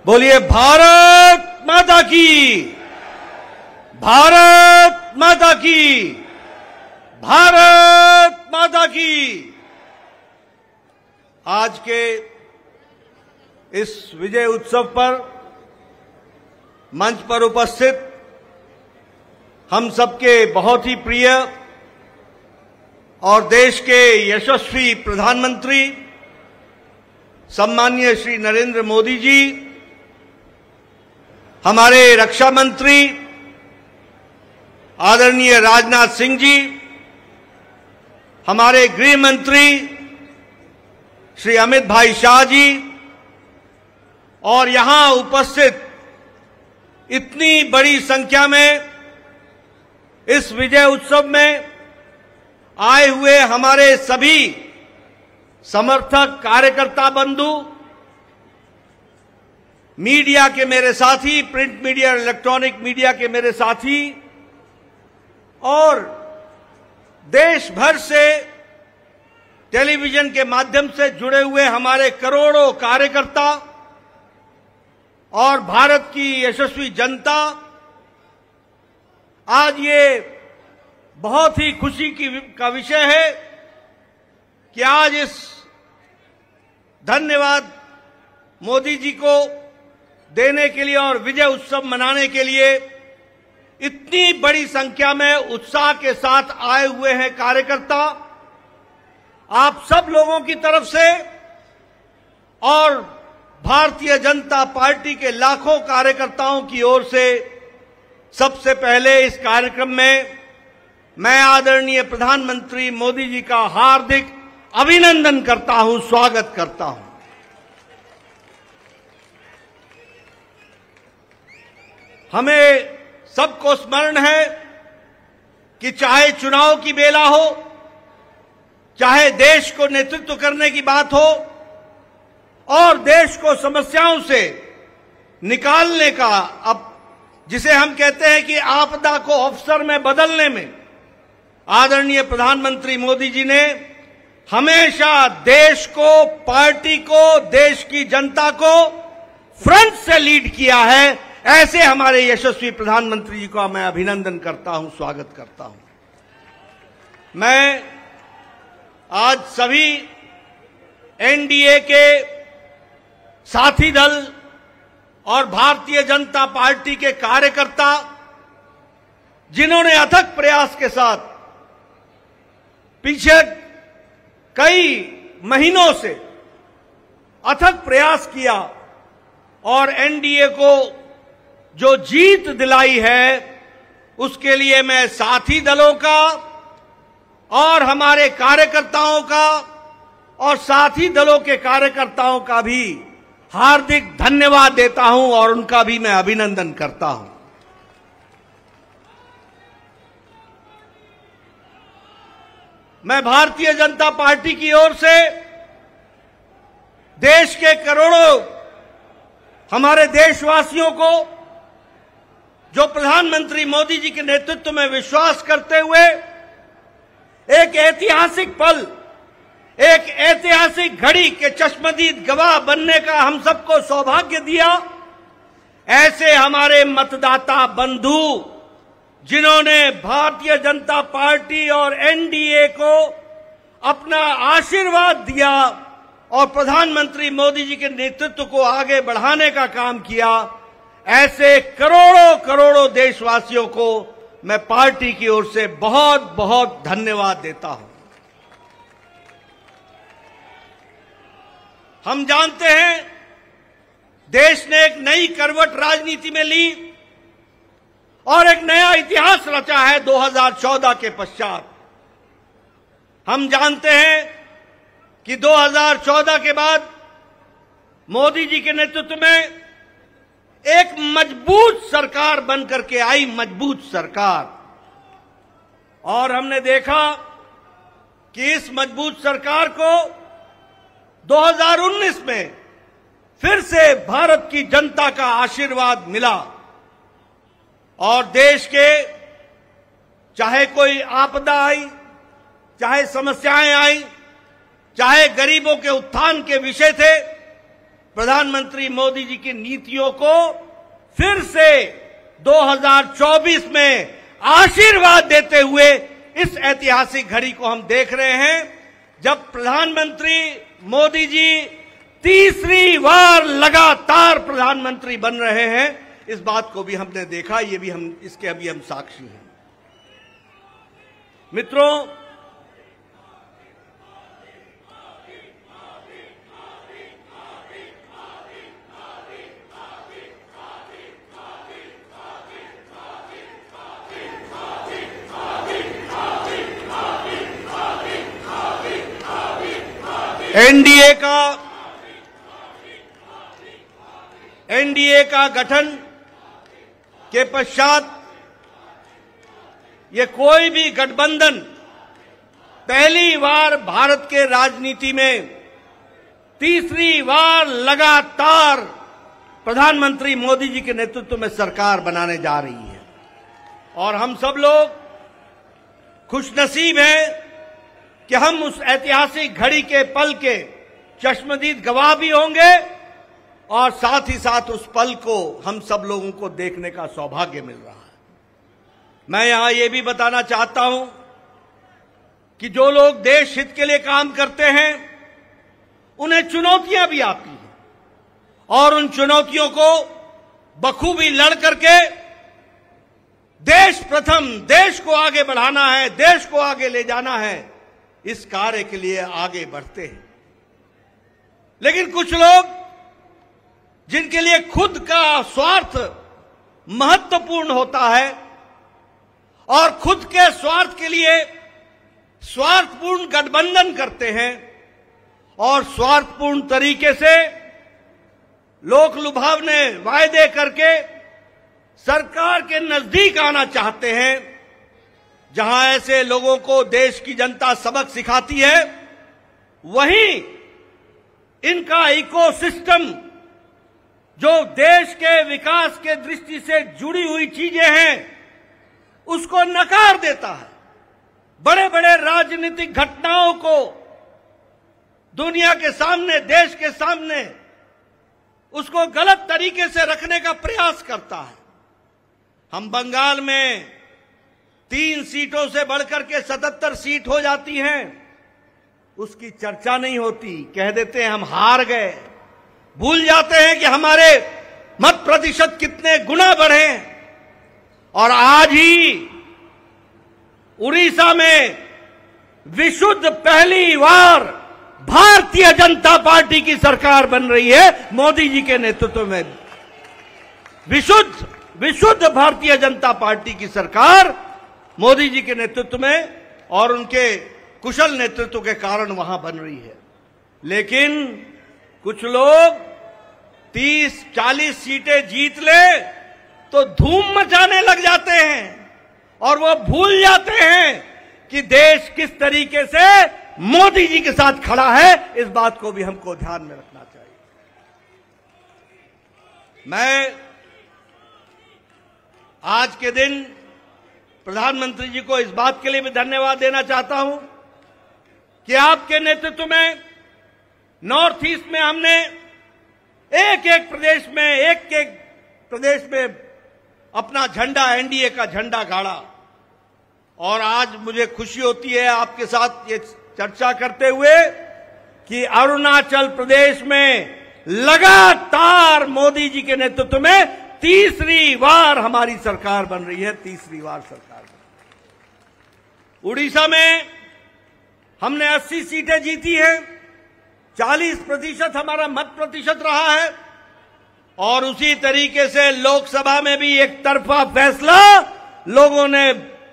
बोलिए भारत माता की, भारत माता की, भारत माता की। आज के इस विजय उत्सव पर मंच पर उपस्थित हम सबके बहुत ही प्रिय और देश के यशस्वी प्रधानमंत्री सम्माननीय श्री नरेंद्र मोदी जी, हमारे रक्षा मंत्री आदरणीय राजनाथ सिंह जी, हमारे गृह मंत्री श्री अमित भाई शाह जी और यहां उपस्थित इतनी बड़ी संख्या में इस विजय उत्सव में आए हुए हमारे सभी समर्थक कार्यकर्ता बंधु, मीडिया के मेरे साथी, प्रिंट मीडिया और इलेक्ट्रॉनिक मीडिया के मेरे साथी और देश भर से टेलीविजन के माध्यम से जुड़े हुए हमारे करोड़ों कार्यकर्ता और भारत की यशस्वी जनता, आज ये बहुत ही खुशी का विषय है कि आज इस धन्यवाद मोदी जी को देने के लिए और विजय उत्सव मनाने के लिए इतनी बड़ी संख्या में उत्साह के साथ आए हुए हैं कार्यकर्ता। आप सब लोगों की तरफ से और भारतीय जनता पार्टी के लाखों कार्यकर्ताओं की ओर से सबसे पहले इस कार्यक्रम में मैं आदरणीय प्रधानमंत्री मोदी जी का हार्दिक अभिनंदन करता हूं, स्वागत करता हूं। हमें सबको स्मरण है कि चाहे चुनाव की बेला हो, चाहे देश को नेतृत्व करने की बात हो और देश को समस्याओं से निकालने का, अब जिसे हम कहते हैं कि आपदा को अवसर में बदलने में आदरणीय प्रधानमंत्री मोदी जी ने हमेशा देश को, पार्टी को, देश की जनता को फ्रंट से लीड किया है। ऐसे हमारे यशस्वी प्रधानमंत्री जी का मैं अभिनंदन करता हूं, स्वागत करता हूं। मैं आज सभी एनडीए के साथी दल और भारतीय जनता पार्टी के कार्यकर्ता, जिन्होंने अथक प्रयास के साथ पीछे कई महीनों से अथक प्रयास किया और एनडीए को जो जीत दिलाई है, उसके लिए मैं साथी दलों का और हमारे कार्यकर्ताओं का और साथी दलों के कार्यकर्ताओं का भी हार्दिक धन्यवाद देता हूं और उनका भी मैं अभिनंदन करता हूं। मैं भारतीय जनता पार्टी की ओर से देश के करोड़ों हमारे देशवासियों को, जो प्रधानमंत्री मोदी जी के नेतृत्व में विश्वास करते हुए एक ऐतिहासिक पल, एक ऐतिहासिक घड़ी के चश्मदीद गवाह बनने का हम सबको सौभाग्य दिया, ऐसे हमारे मतदाता बंधु, जिन्होंने भारतीय जनता पार्टी और एनडीए को अपना आशीर्वाद दिया और प्रधानमंत्री मोदी जी के नेतृत्व को आगे बढ़ाने का काम किया, ऐसे करोड़ों करोड़ों देशवासियों को मैं पार्टी की ओर से बहुत बहुत धन्यवाद देता हूं। हम जानते हैं देश ने एक नई करवट राजनीति में ली और एक नया इतिहास रचा है 2014 के पश्चात। हम जानते हैं कि 2014 के बाद मोदी जी के नेतृत्व में एक मजबूत सरकार बनकर के आई, मजबूत सरकार, और हमने देखा कि इस मजबूत सरकार को 2019 में फिर से भारत की जनता का आशीर्वाद मिला और देश के चाहे कोई आपदा आई, चाहे समस्याएं आई, चाहे गरीबों के उत्थान के विषय थे, प्रधानमंत्री मोदी जी की नीतियों को फिर से 2024 में आशीर्वाद देते हुए इस ऐतिहासिक घड़ी को हम देख रहे हैं, जब प्रधानमंत्री मोदी जी तीसरी बार लगातार प्रधानमंत्री बन रहे हैं। इस बात को भी हमने देखा, ये भी इसके अभी हम साक्षी हैं। मित्रों, एनडीए का गठन के पश्चात ये कोई भी गठबंधन पहली बार भारत के राजनीति में तीसरी बार लगातार प्रधानमंत्री मोदी जी के नेतृत्व में सरकार बनाने जा रही है। और हम सब लोग खुशनसीब हैं कि हम उस ऐतिहासिक घड़ी के पल के चश्मदीद गवाह भी होंगे और साथ ही साथ उस पल को हम सब लोगों को देखने का सौभाग्य मिल रहा है। मैं यहां ये भी बताना चाहता हूं कि जो लोग देश हित के लिए काम करते हैं उन्हें चुनौतियां भी आती हैं और उन चुनौतियों को बखूबी लड़ करके देश प्रथम, देश को आगे बढ़ाना है, देश को आगे ले जाना है, इस कार्य के लिए आगे बढ़ते हैं। लेकिन कुछ लोग जिनके लिए खुद का स्वार्थ महत्वपूर्ण होता है और खुद के स्वार्थ के लिए स्वार्थपूर्ण गठबंधन करते हैं और स्वार्थपूर्ण तरीके से लोक लुभावने वायदे करके सरकार के नजदीक आना चाहते हैं, जहां ऐसे लोगों को देश की जनता सबक सिखाती है, वहीं इनका इकोसिस्टम जो देश के विकास के दृष्टि से जुड़ी हुई चीजें हैं उसको नकार देता है। बड़े बड़े राजनीतिक घटनाओं को दुनिया के सामने, देश के सामने उसको गलत तरीके से रखने का प्रयास करता है। हम बंगाल में 3 सीटों से बढ़कर के 77 सीट हो जाती हैं, उसकी चर्चा नहीं होती, कह देते हैं हम हार गए, भूल जाते हैं कि हमारे मत प्रतिशत कितने गुना बढ़े। और आज ही उड़ीसा में विशुद्ध पहली बार भारतीय जनता पार्टी की सरकार बन रही है, मोदी जी के नेतृत्व में विशुद्ध भारतीय जनता पार्टी की सरकार मोदी जी के नेतृत्व में और उनके कुशल नेतृत्व के कारण वहां बन रही है। लेकिन कुछ लोग 30-40 सीटें जीत ले तो धूम मचाने लग जाते हैं और वो भूल जाते हैं कि देश किस तरीके से मोदी जी के साथ खड़ा है। इस बात को भी हमको ध्यान में रखना चाहिए। मैं आज के दिन प्रधानमंत्री जी को इस बात के लिए भी धन्यवाद देना चाहता हूं कि आपके नेतृत्व में नॉर्थ ईस्ट में हमने एक एक प्रदेश में अपना झंडा, एनडीए का झंडा गाड़ा। और आज मुझे खुशी होती है आपके साथ ये चर्चा करते हुए कि अरुणाचल प्रदेश में लगातार मोदी जी के नेतृत्व में तीसरी बार हमारी सरकार बन रही है, तीसरी बार सरकार बन रही है। उड़ीसा में हमने 80 सीटें जीती हैं, 40% हमारा मत प्रतिशत रहा है और उसी तरीके से लोकसभा में भी एक तरफा फैसला लोगों ने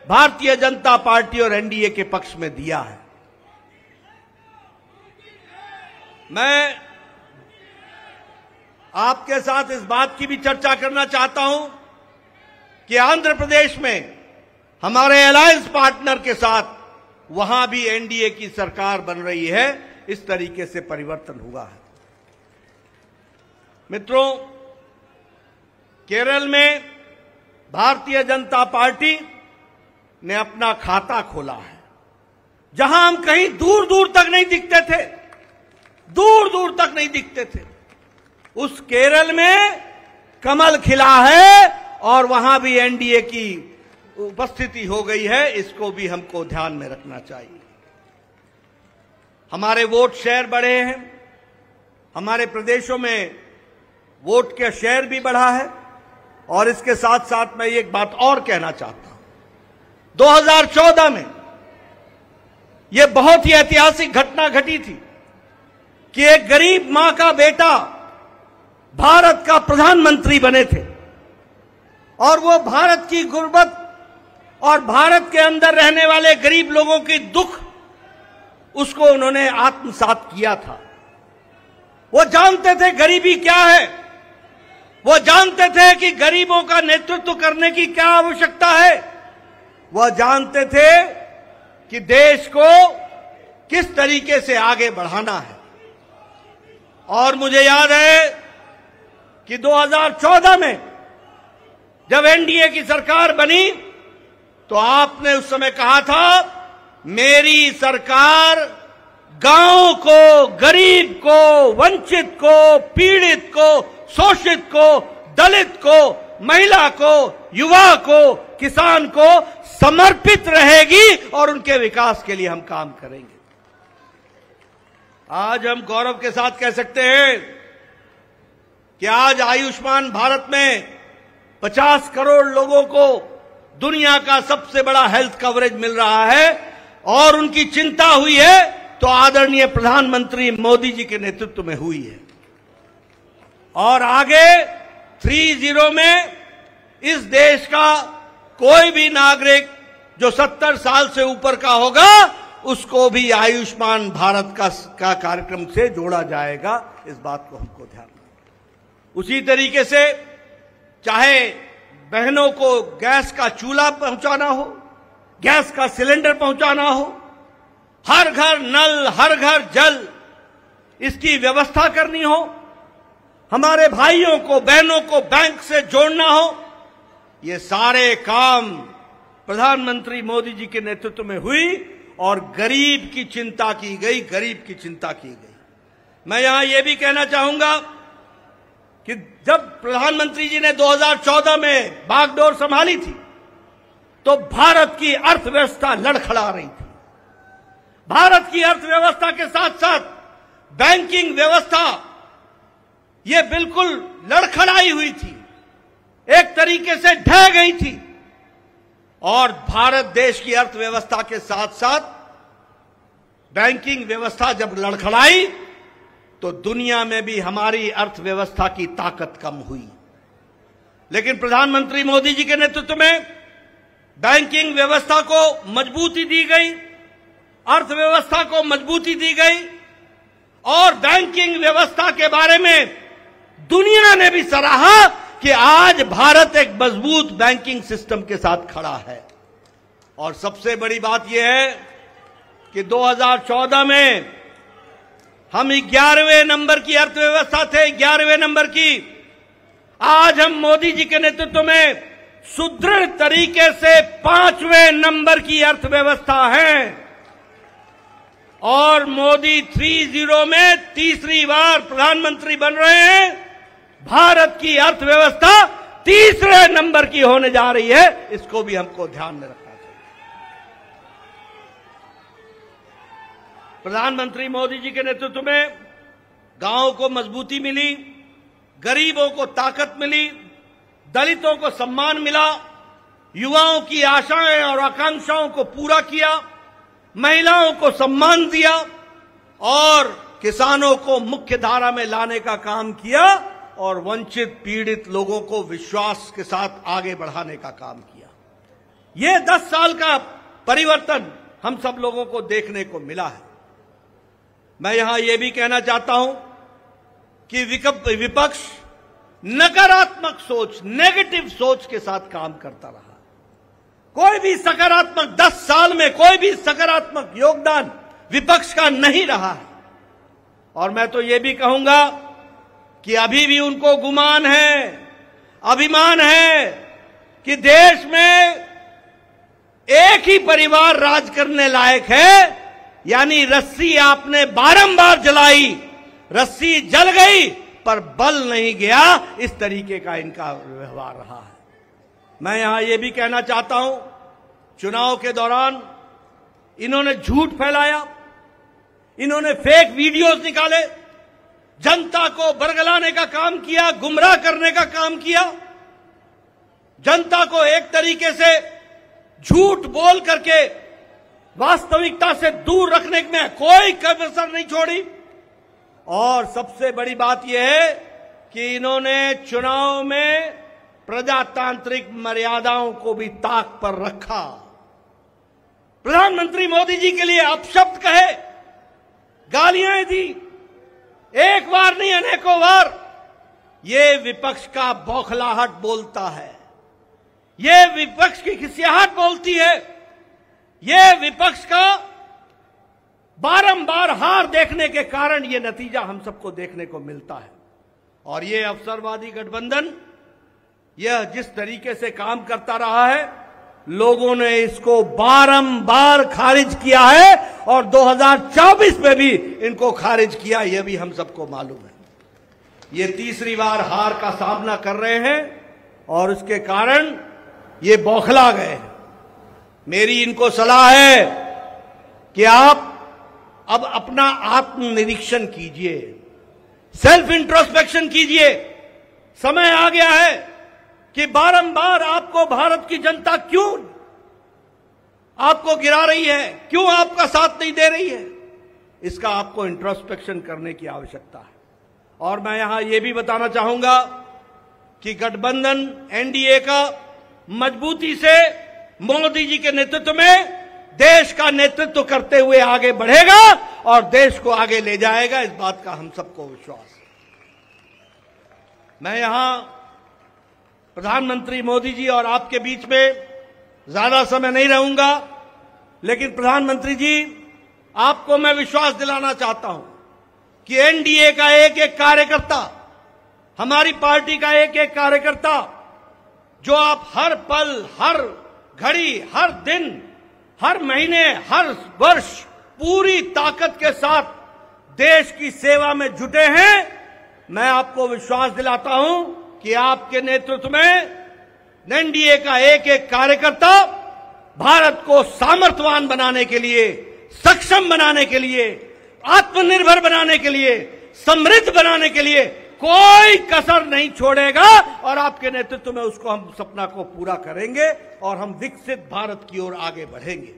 भारतीय जनता पार्टी और एनडीए के पक्ष में दिया है। मैं आपके साथ इस बात की भी चर्चा करना चाहता हूं कि आंध्र प्रदेश में हमारे अलायंस पार्टनर के साथ वहां भी एनडीए की सरकार बन रही है। इस तरीके से परिवर्तन हुआ है। मित्रों, केरल में भारतीय जनता पार्टी ने अपना खाता खोला है, जहां हम कहीं दूर दूर तक नहीं दिखते थे, दूर दूर तक नहीं दिखते थे। उस केरल में कमल खिला है और वहां भी एनडीए की उपस्थिति हो गई है। इसको भी हमको ध्यान में रखना चाहिए। हमारे वोट शेयर बढ़े हैं, हमारे प्रदेशों में वोट का शेयर भी बढ़ा है। और इसके साथ साथ मैं एक बात और कहना चाहता हूं, 2014 में यह बहुत ही ऐतिहासिक घटना घटी थी कि एक गरीब मां का बेटा भारत का प्रधानमंत्री बने थे और वो भारत की गुर्बत और भारत के अंदर रहने वाले गरीब लोगों की दुख उसको उन्होंने आत्मसात किया था। वो जानते थे गरीबी क्या है, वो जानते थे कि गरीबों का नेतृत्व करने की क्या आवश्यकता है, वह जानते थे कि देश को किस तरीके से आगे बढ़ाना है। और मुझे याद है कि 2014 में जब एनडीए की सरकार बनी तो आपने उस समय कहा था, मेरी सरकार गांव को, गरीब को, वंचित को, पीड़ित को, शोषित को, दलित को, महिला को, युवा को, किसान को समर्पित रहेगी और उनके विकास के लिए हम काम करेंगे। आज हम गौरव के साथ कह सकते हैं कि आज आयुष्मान भारत में 50 करोड़ लोगों को दुनिया का सबसे बड़ा हेल्थ कवरेज मिल रहा है और उनकी चिंता हुई है तो आदरणीय प्रधानमंत्री मोदी जी के नेतृत्व में हुई है। और आगे 30 में इस देश का कोई भी नागरिक जो 70 साल से ऊपर का होगा उसको भी आयुष्मान भारत का कार्यक्रम से जोड़ा जाएगा। इस बात को हमको ध्यान रखना। उसी तरीके से चाहे बहनों को गैस का चूल्हा पहुंचाना हो, गैस का सिलेंडर पहुंचाना हो, हर घर नल, हर घर जल, इसकी व्यवस्था करनी हो, हमारे भाइयों को, बहनों को बैंक से जोड़ना हो, ये सारे काम प्रधानमंत्री मोदी जी के नेतृत्व में हुई और गरीब की चिंता की गई, गरीब की चिंता की गई। मैं यहां यह भी कहना चाहूंगा कि जब प्रधानमंत्री जी ने 2014 में बागडोर संभाली थी तो भारत की अर्थव्यवस्था लड़खड़ा रही थी। भारत की अर्थव्यवस्था के साथ साथ बैंकिंग व्यवस्था ये बिल्कुल लड़खड़ाई हुई थी, एक तरीके से ढह गई थी। और भारत देश की अर्थव्यवस्था के साथ साथ बैंकिंग व्यवस्था जब लड़खड़ाई तो दुनिया में भी हमारी अर्थव्यवस्था की ताकत कम हुई। लेकिन प्रधानमंत्री मोदी जी के नेतृत्व में बैंकिंग व्यवस्था को मजबूती दी गई, अर्थव्यवस्था को मजबूती दी गई और बैंकिंग व्यवस्था के बारे में दुनिया ने भी सराहा कि आज भारत एक मजबूत बैंकिंग सिस्टम के साथ खड़ा है। और सबसे बड़ी बात यह है कि 2014 में हम 11वें नंबर की अर्थव्यवस्था थे, 11वें नंबर की। आज हम मोदी जी के नेतृत्व में सुदृढ़ तरीके से 5वें नंबर की अर्थव्यवस्था है और मोदी 30 में तीसरी बार प्रधानमंत्री बन रहे हैं। भारत की अर्थव्यवस्था तीसरे नंबर की होने जा रही है, इसको भी हमको ध्यान में रखना चाहिए। प्रधानमंत्री मोदी जी के नेतृत्व में गांवों को मजबूती मिली, गरीबों को ताकत मिली, दलितों को सम्मान मिला, युवाओं की आशाएं और आकांक्षाओं को पूरा किया, महिलाओं को सम्मान दिया और किसानों को मुख्य धारा में लाने का काम किया और वंचित पीड़ित लोगों को विश्वास के साथ आगे बढ़ाने का काम किया। ये 10 साल का परिवर्तन हम सब लोगों को देखने को मिला है। मैं यहां यह भी कहना चाहता हूं कि विपक्ष नकारात्मक सोच, नेगेटिव सोच के साथ काम करता रहा। कोई भी सकारात्मक 10 साल में कोई भी सकारात्मक योगदान विपक्ष का नहीं रहा है। और मैं तो यह भी कहूंगा कि अभी भी उनको गुमान है, अभिमान है कि देश में एक ही परिवार राज करने लायक है। यानी रस्सी आपने बारंबार जलाई, रस्सी जल गई पर बल नहीं गया, इस तरीके का इनका व्यवहार रहा है। मैं यहां यह भी कहना चाहता हूं, चुनाव के दौरान इन्होंने झूठ फैलाया, इन्होंने फेक वीडियोस निकाले, जनता को बरगलाने का काम किया, गुमराह करने का काम किया, जनता को एक तरीके से झूठ बोल करके वास्तविकता से दूर रखने में कोई कसर नहीं छोड़ी। और सबसे बड़ी बात यह है कि इन्होंने चुनाव में प्रजातांत्रिक मर्यादाओं को भी ताक पर रखा। प्रधानमंत्री मोदी जी के लिए अपशब्द कहे, गालियां दी, एक बार नहीं अनेकों बार। ये विपक्ष का बौखलाहट बोलता है, ये विपक्ष की खिसियाहट बोलती है, ये विपक्ष का बारंबार हार देखने के कारण ये नतीजा हम सबको देखने को मिलता है। और ये अवसरवादी गठबंधन यह जिस तरीके से काम करता रहा है, लोगों ने इसको बारंबार खारिज किया है और 2024 में भी इनको खारिज किया, यह भी हम सबको मालूम है। ये तीसरी बार हार का सामना कर रहे हैं और उसके कारण ये बौखला गए हैं। मेरी इनको सलाह है कि आप अब अपना आत्मनिरीक्षण कीजिए, सेल्फ इंट्रोस्पेक्शन कीजिए। समय आ गया है कि बारंबार आपको भारत की जनता क्यों आपको गिरा रही है, क्यों आपका साथ नहीं दे रही है, इसका आपको इंट्रोस्पेक्शन करने की आवश्यकता है। और मैं यहां यह भी बताना चाहूंगा कि गठबंधन एनडीए का मजबूती से मोदी जी के नेतृत्व में देश का नेतृत्व करते हुए आगे बढ़ेगा और देश को आगे ले जाएगा, इस बात का हम सबको विश्वास है। मैं यहां प्रधानमंत्री मोदी जी और आपके बीच में ज्यादा समय नहीं रहूंगा, लेकिन प्रधानमंत्री जी आपको मैं विश्वास दिलाना चाहता हूं कि एनडीए का एक एक कार्यकर्ता, हमारी पार्टी का एक एक कार्यकर्ता, जो आप हर पल, हर घड़ी, हर दिन, हर महीने, हर वर्ष पूरी ताकत के साथ देश की सेवा में जुटे हैं, मैं आपको विश्वास दिलाता हूं कि आपके नेतृत्व में एनडीए का एक एक कार्यकर्ता भारत को सामर्थ्यवान बनाने के लिए, सक्षम बनाने के लिए, आत्मनिर्भर बनाने के लिए, समृद्ध बनाने के लिए कोई कसर नहीं छोड़ेगा। और आपके नेतृत्व में उसको हम सपना को पूरा करेंगे और हम विकसित भारत की ओर आगे बढ़ेंगे।